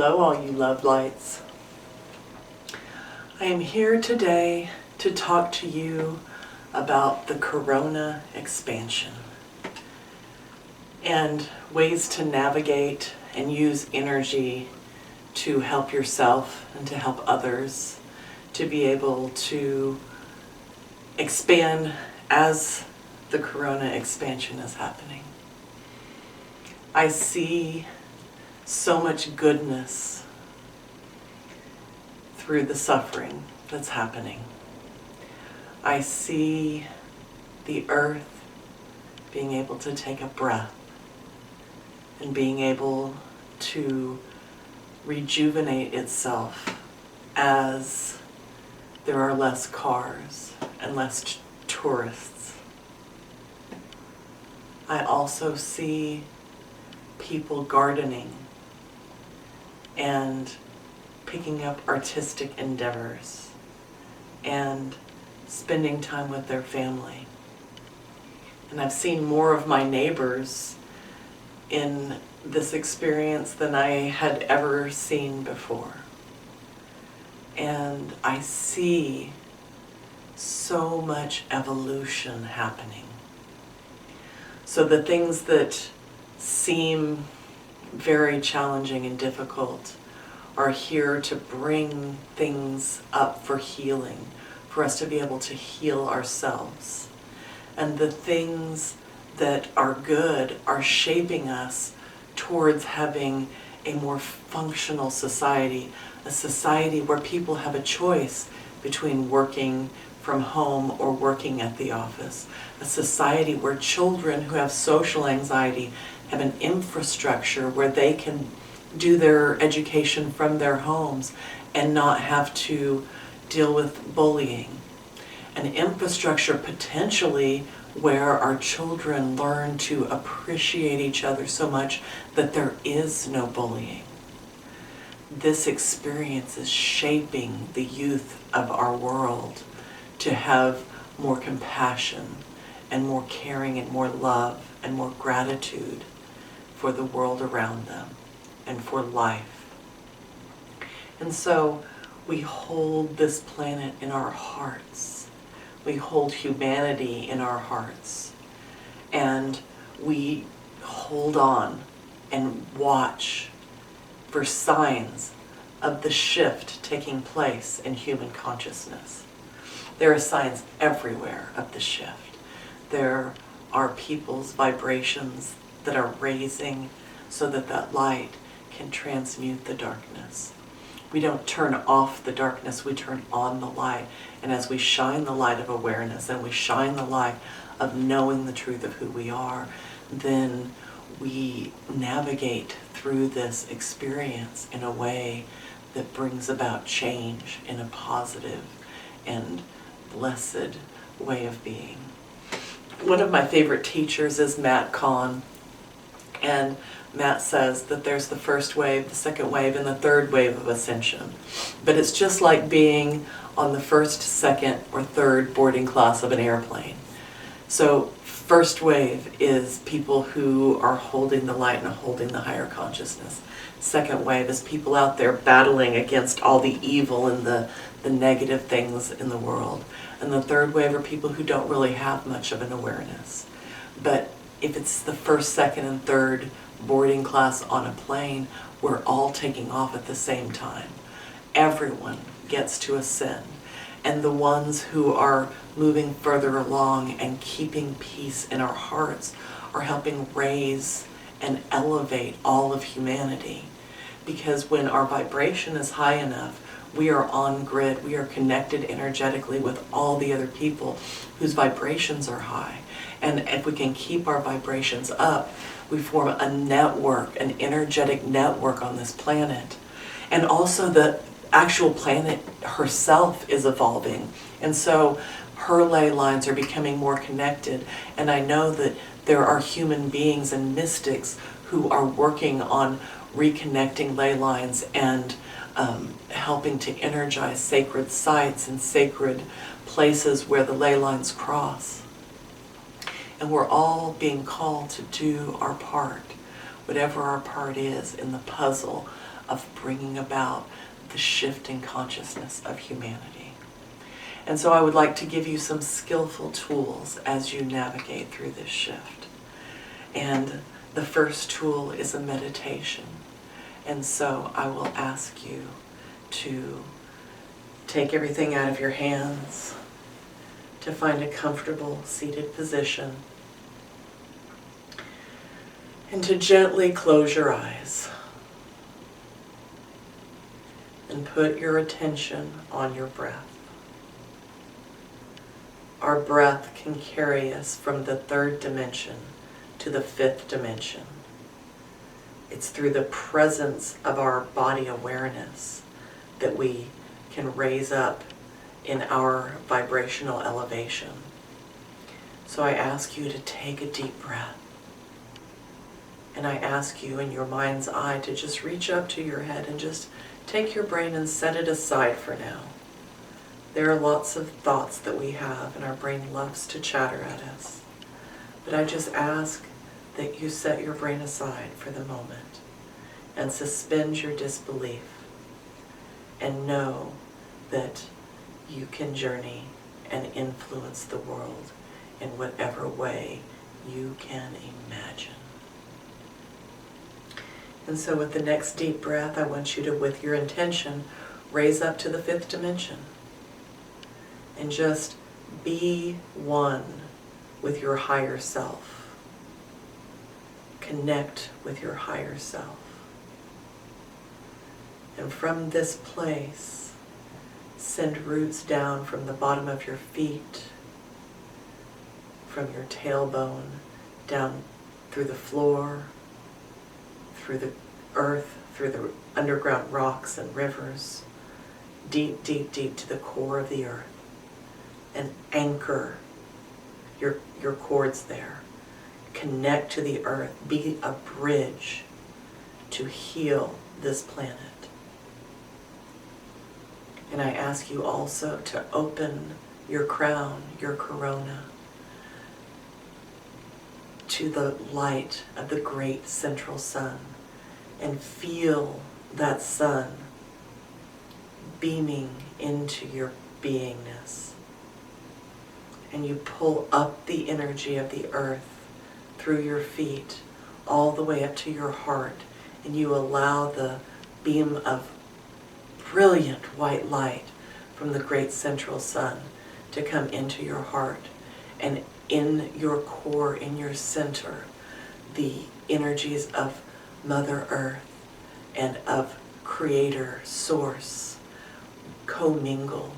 Hello, all you love lights. I am here today to talk to you about the corona expansion and ways to navigate and use energy to help yourself and to help others to be able to expand as the corona expansion is happening. I see so much goodness through the suffering that's happening. I see the earth being able to take a breath and being able to rejuvenate itself as there are less cars and less tourists. I also see people gardening and picking up artistic endeavors and spending time with their family. And I've seen more of my neighbors in this experience than I had ever seen before. And I see so much evolution happening. So the things that seem very challenging and difficult are here to bring things up for healing, for us to be able to heal ourselves. And the things that are good are shaping us towards having a more functional society, a society where people have a choice between working from home or working at the office, a society where children who have social anxiety have an infrastructure where they can do their education from their homes and not have to deal with bullying. An infrastructure potentially where our children learn to appreciate each other so much that there is no bullying. This experience is shaping the youth of our world to have more compassion and more caring and more love and more gratitude for the world around them and for life. And so we hold this planet in our hearts. We hold humanity in our hearts. And we hold on and watch for signs of the shift taking place in human consciousness. There are signs everywhere of the shift. There are people's vibrations that are raising so that that light can transmute the darkness. We don't turn off the darkness, we turn on the light. And as we shine the light of awareness and we shine the light of knowing the truth of who we are, then we navigate through this experience in a way that brings about change in a positive and blessed way of being. One of my favorite teachers is Matt Kahn. And Matt says that there's the first wave, the second wave, and the third wave of ascension. But it's just like being on the first, second, or third boarding class of an airplane. So first wave is people who are holding the light and holding the higher consciousness. Second wave is people out there battling against all the evil and the negative things in the world. And the third wave are people who don't really have much of an awareness. But if it's the first, second, and third boarding class on a plane, we're all taking off at the same time. Everyone gets to ascend. And the ones who are moving further along and keeping peace in our hearts are helping raise and elevate all of humanity. Because when our vibration is high enough, we are on grid, we are connected energetically with all the other people whose vibrations are high. And if we can keep our vibrations up, we form a network, an energetic network on this planet. And also the actual planet herself is evolving. And so her ley lines are becoming more connected. And I know that there are human beings and mystics who are working on reconnecting ley lines and helping to energize sacred sites and sacred places where the ley lines cross. And we're all being called to do our part, whatever our part is in the puzzle of bringing about the shift in consciousness of humanity. And so I would like to give you some skillful tools as you navigate through this shift. And the first tool is a meditation. And so I will ask you to take everything out of your hands, to find a comfortable seated position, and to gently close your eyes and put your attention on your breath. Our breath can carry us from the third dimension to the fifth dimension. It's through the presence of our body awareness that we can raise up in our vibrational elevation. So I ask you to take a deep breath. And I ask you in your mind's eye to just reach up to your head and just take your brain and set it aside for now. There are lots of thoughts that we have, and our brain loves to chatter at us. But I just ask that you set your brain aside for the moment and suspend your disbelief and know that you can journey and influence the world in whatever way you can imagine. And so with the next deep breath, I want you to, with your intention, raise up to the fifth dimension and just be one with your higher self. Connect with your higher self. And from this place, send roots down from the bottom of your feet, from your tailbone, down through the floor, through the earth, through the underground rocks and rivers, deep, deep, deep to the core of the earth, and anchor your cords there. Connect to the earth. Be a bridge to heal this planet. And I ask you also to open your crown, your corona, to the light of the great central sun, and feel that sun beaming into your beingness. And you pull up the energy of the earth through your feet all the way up to your heart, and you allow the beam of brilliant white light from the great central sun to come into your heart. And in your core, in your center, the energies of Mother Earth and of Creator, Source, commingle,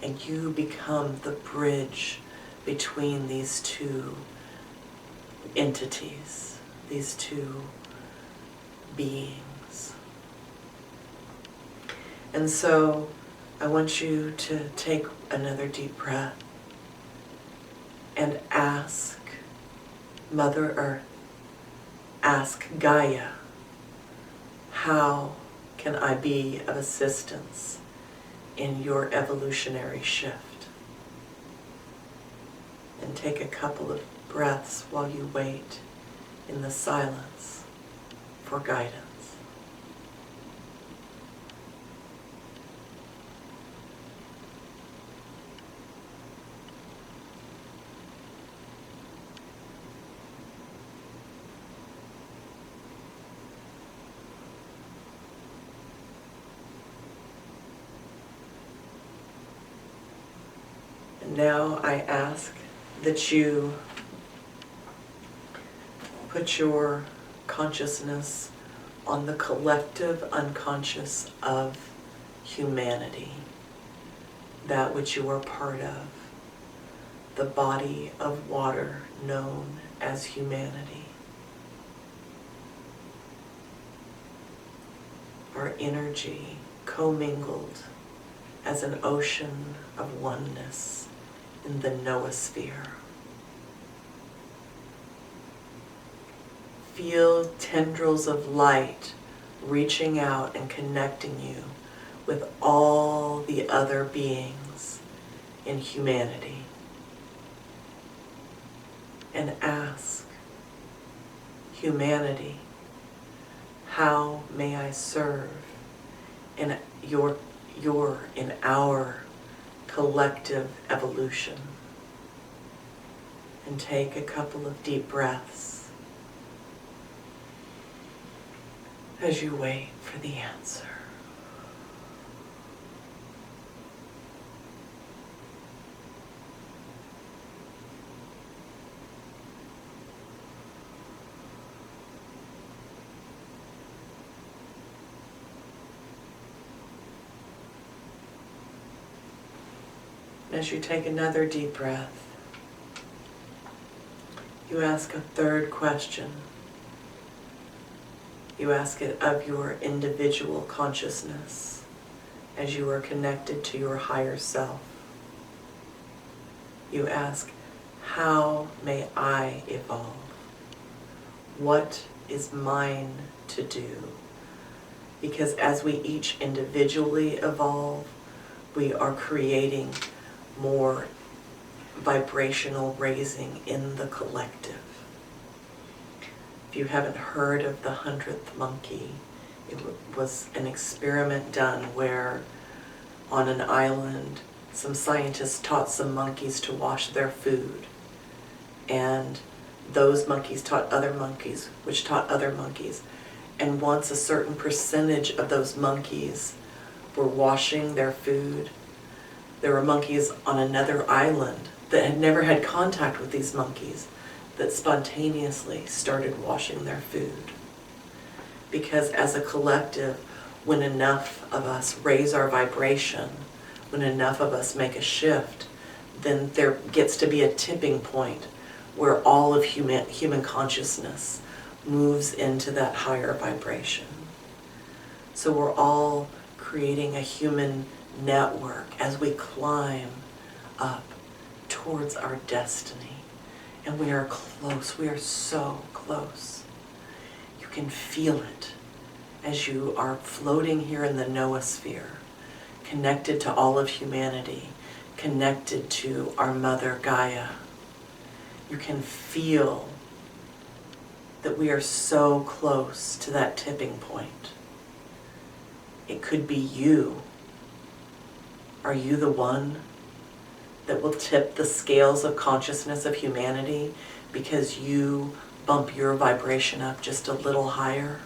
and you become the bridge between these two entities, these two beings. And so I want you to take another deep breath and ask Mother Earth, ask Gaia, how can I be of assistance in your evolutionary shift? And take a couple of breaths while you wait in the silence for guidance. And now I ask that you put your consciousness on the collective unconscious of humanity, that which you are part of, the body of water known as humanity. Our energy commingled as an ocean of oneness in the noosphere. Feel tendrils of light reaching out and connecting you with all the other beings in humanity. And ask, humanity, how may I serve in in our collective evolution. And take a couple of deep breaths as you wait for the answer. As you take another deep breath, you ask a third question. You ask it of your individual consciousness as you are connected to your higher self. You ask, how may I evolve? What is mine to do? Because as we each individually evolve, we are creating more vibrational raising in the collective. If you haven't heard of the 100th monkey, it was an experiment done where on an island some scientists taught some monkeys to wash their food, and those monkeys taught other monkeys, which taught other monkeys. And once a certain percentage of those monkeys were washing their food, there were monkeys on another island that had never had contact with these monkeys that spontaneously started washing their food. Because as a collective, when enough of us raise our vibration, when enough of us make a shift, then there gets to be a tipping point where all of human consciousness moves into that higher vibration. So we're all creating a human network as we climb up towards our destiny. And we are close. We are so close. You can feel it as you are floating here in the noosphere, connected to all of humanity, connected to our mother Gaia. You can feel that we are so close to that tipping point. It could be you. Are you the one that will tip the scales of consciousness of humanity because you bump your vibration up just a little higher?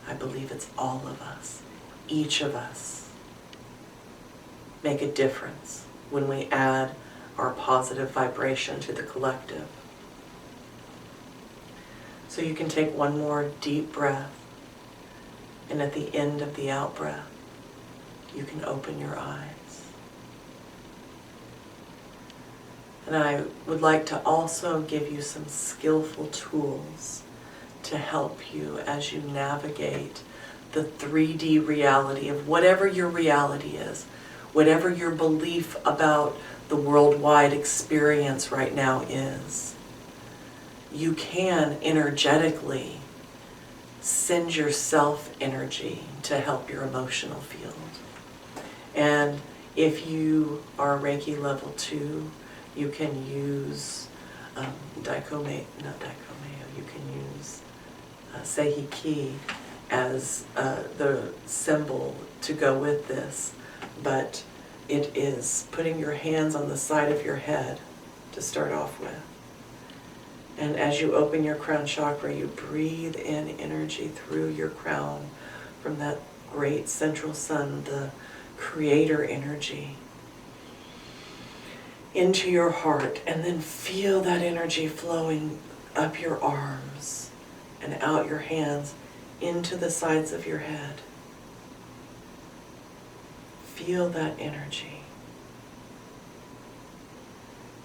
I believe it's all of us. Each of us make a difference when we add our positive vibration to the collective. So you can take one more deep breath, and at the end of the out-breath, you can open your eyes. And I would like to also give you some skillful tools to help you as you navigate the 3D reality of whatever your reality is, whatever your belief about the worldwide experience right now is. You can energetically send yourself energy to help your emotional field. And if you are Reiki level 2, you can use you can use Seiki as the symbol to go with this, but it is putting your hands on the side of your head to start off with. And as you open your crown chakra, you breathe in energy through your crown from that great central sun, the creator energy, into your heart, and then feel that energy flowing up your arms and out your hands into the sides of your head. Feel that energy.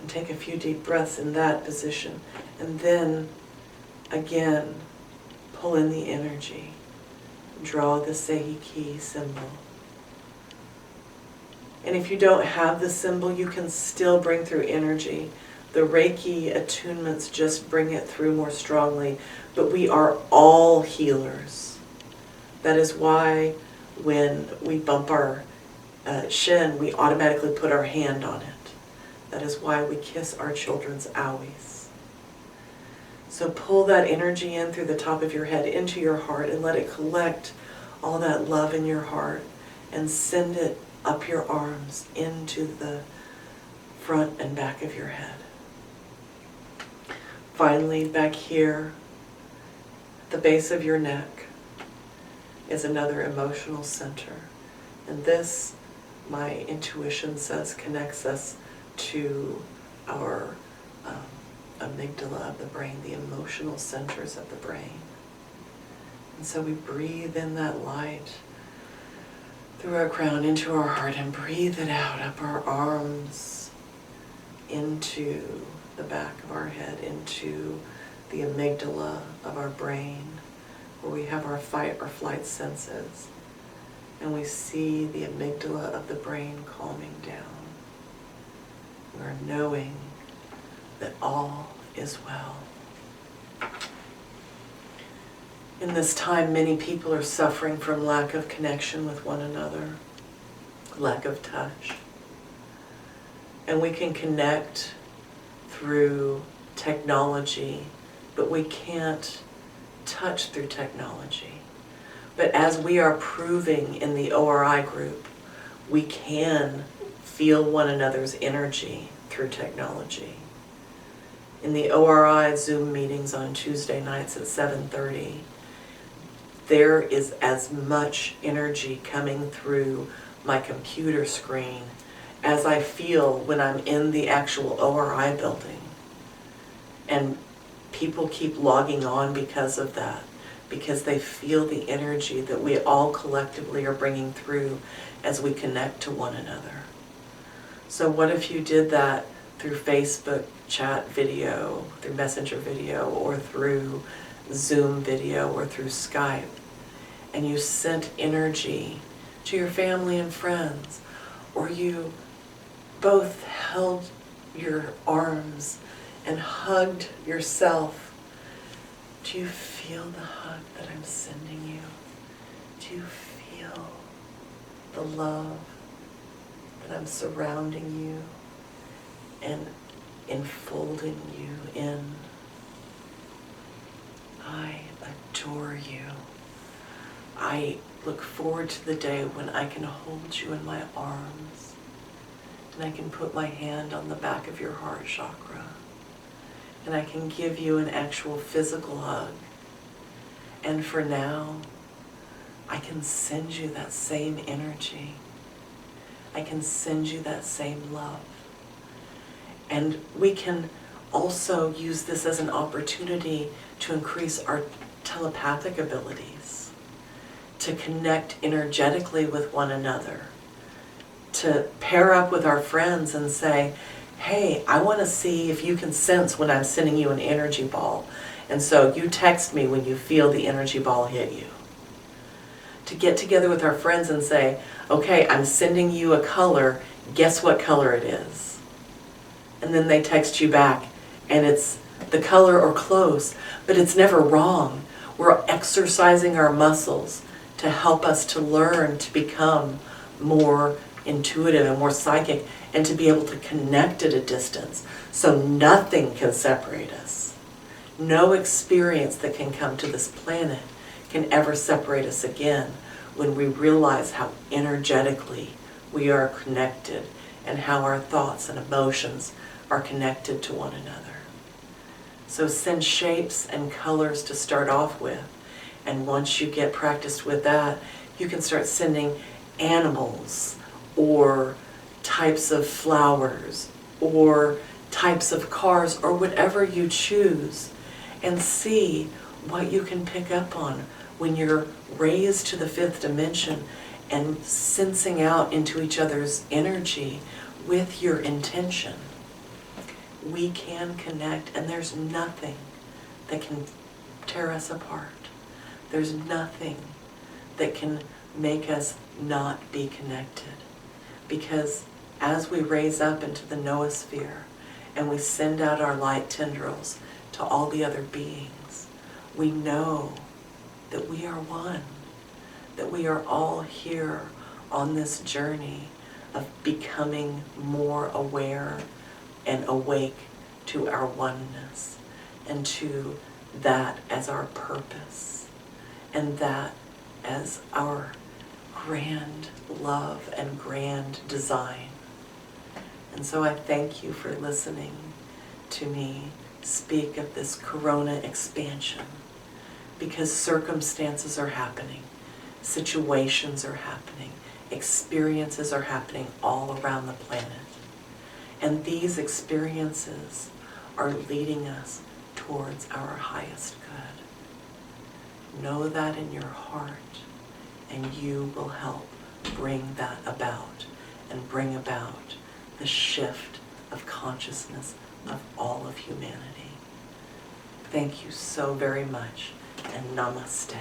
And take a few deep breaths in that position. And then, again, pull in the energy. Draw the Seiki symbol. And if you don't have the symbol, you can still bring through energy. The Reiki attunements just bring it through more strongly. But we are all healers. That is why when we bump our shin, we automatically put our hand on it. That is why we kiss our children's owies. So pull that energy in through the top of your head into your heart and let it collect all that love in your heart, and send it up your arms into the front and back of your head. Finally, back here, at the base of your neck, is another emotional center. And this, my intuition says, connects us to our amygdala of the brain, the emotional centers of the brain. And so we breathe in that light through our crown into our heart and breathe it out up our arms into the back of our head, into the amygdala of our brain, where we have our fight or flight senses. And we see the amygdala of the brain calming down. We're knowing that all is well. In this time, many people are suffering from lack of connection with one another, lack of touch. And we can connect through technology, but we can't touch through technology. But as we are proving in the O.R.I group, we can feel one another's energy through technology. In the O.R.I Zoom meetings on Tuesday nights at 7:30, there is as much energy coming through my computer screen as I feel when I'm in the actual O.R.I building. And people keep logging on because of that, because they feel the energy that we all collectively are bringing through as we connect to one another. So what if you did that through Facebook chat video, through Messenger video, or through Zoom video, or through Skype, and you sent energy to your family and friends, or you both held your arms and hugged yourself? Do you feel the hug that I'm sending you? Do you feel the love that I'm surrounding you and enfolding you in? I adore you. I look forward to the day when I can hold you in my arms and I can put my hand on the back of your heart chakra and I can give you an actual physical hug. And for now, I can send you that same energy. I can send you that same love. And we can also use this as an opportunity to increase our telepathic abilities, to connect energetically with one another, to pair up with our friends and say, hey, I want to see if you can sense when I'm sending you an energy ball. And so you text me when you feel the energy ball hit you. To get together with our friends and say, okay, I'm sending you a color, guess what color it is? And then they text you back and it's the color or close, but it's never wrong. We're exercising our muscles to help us to learn to become more intuitive and more psychic and to be able to connect at a distance so nothing can separate us. No experience that can come to this planet can ever separate us again when we realize how energetically we are connected and how our thoughts and emotions are connected to one another. So send shapes and colors to start off with, and once you get practiced with that, you can start sending animals or types of flowers or types of cars or whatever you choose, and see what you can pick up on when you're raised to the fifth dimension and sensing out into each other's energy with your intention. We can connect, and there's nothing that can tear us apart. There's nothing that can make us not be connected. Because as we raise up into the noosphere and we send out our light tendrils to all the other beings, we know that we are one, that we are all here on this journey of becoming more aware and awake to our oneness and to that as our purpose, and that as our grand love and grand design. And so I thank you for listening to me speak of this corona expansion, because circumstances are happening, situations are happening, experiences are happening all around the planet. And these experiences are leading us towards our highest good. Know that in your heart, and you will help bring that about and bring about the shift of consciousness of all of humanity. Thank you so very much, and namaste.